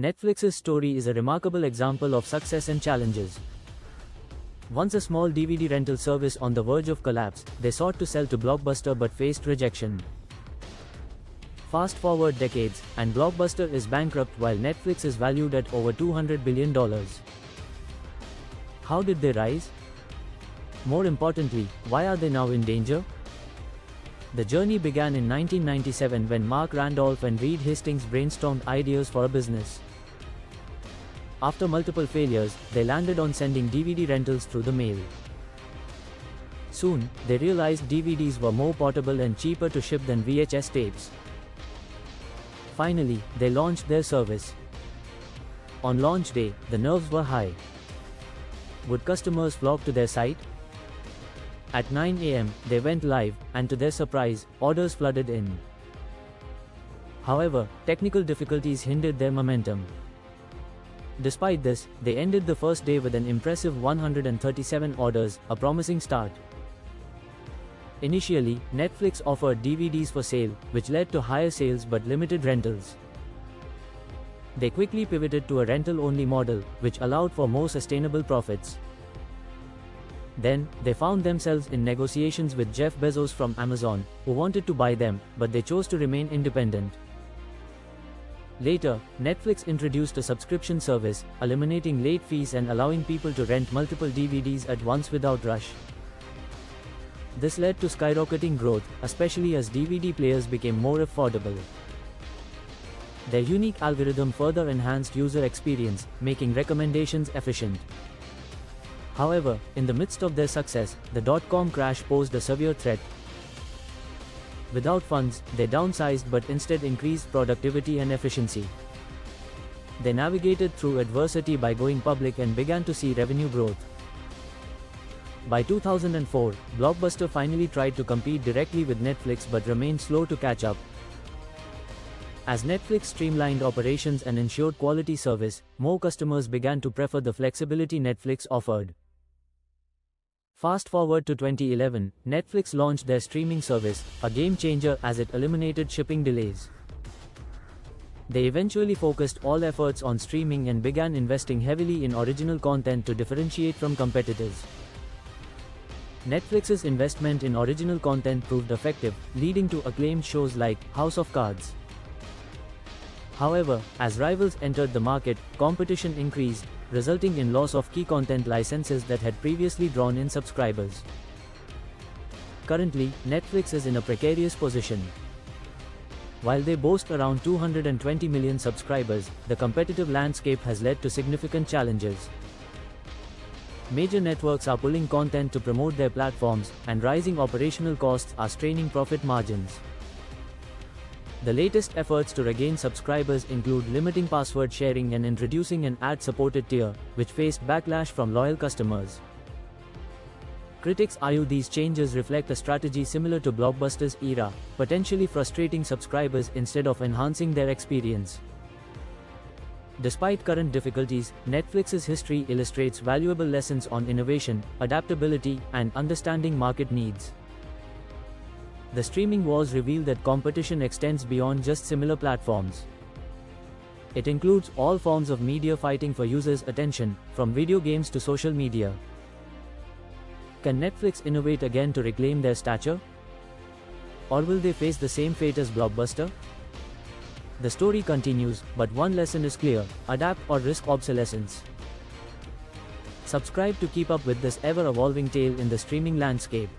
Netflix's story is a remarkable example of success and challenges. Once a small DVD rental service on the verge of collapse, they sought to sell to Blockbuster but faced rejection. Fast forward decades, and Blockbuster is bankrupt while Netflix is valued at over $200 billion. How did they rise? More importantly, why are they now in danger? The journey began in 1997 when Mark Randolph and Reed Hastings brainstormed ideas for a business. After multiple failures, they landed on sending DVD rentals through the mail. Soon, they realized DVDs were more portable and cheaper to ship than VHS tapes. Finally, they launched their service. On launch day, the nerves were high. Would customers flock to their site? At 9 a.m., they went live, and to their surprise, orders flooded in. However, technical difficulties hindered their momentum. Despite this, they ended the first day with an impressive 137 orders, a promising start. Initially, Netflix offered DVDs for sale, which led to higher sales but limited rentals. They quickly pivoted to a rental-only model, which allowed for more sustainable profits. Then, they found themselves in negotiations with Jeff Bezos from Amazon, who wanted to buy them, but they chose to remain independent. Later, Netflix introduced a subscription service, eliminating late fees and allowing people to rent multiple DVDs at once without rush. This led to skyrocketing growth, especially as DVD players became more affordable. Their unique algorithm further enhanced user experience, making recommendations efficient. However, in the midst of their success, the dot-com crash posed a severe threat. Without funds, they downsized but instead increased productivity and efficiency. They navigated through adversity by going public and began to see revenue growth. By 2004, Blockbuster finally tried to compete directly with Netflix but remained slow to catch up. As Netflix streamlined operations and ensured quality service, more customers began to prefer the flexibility Netflix offered. Fast forward to 2011, Netflix launched their streaming service, a game changer as it eliminated shipping delays. They eventually focused all efforts on streaming and began investing heavily in original content to differentiate from competitors. Netflix's investment in original content proved effective, leading to acclaimed shows like House of Cards. However, as rivals entered the market, competition increased, resulting in loss of key content licenses that had previously drawn in subscribers. Currently, Netflix is in a precarious position. While they boast around 220 million subscribers, the competitive landscape has led to significant challenges. Major networks are pulling content to promote their platforms, and rising operational costs are straining profit margins. The latest efforts to regain subscribers include limiting password sharing and introducing an ad-supported tier, which faced backlash from loyal customers. Critics argue these changes reflect a strategy similar to Blockbuster's era, potentially frustrating subscribers instead of enhancing their experience. Despite current difficulties, Netflix's history illustrates valuable lessons on innovation, adaptability, and understanding market needs. The streaming wars reveal that competition extends beyond just similar platforms. It includes all forms of media fighting for users' attention, from video games to social media. Can Netflix innovate again to reclaim their stature? Or will they face the same fate as Blockbuster? The story continues, but one lesson is clear: adapt or risk obsolescence. Subscribe to keep up with this ever-evolving tale in the streaming landscape.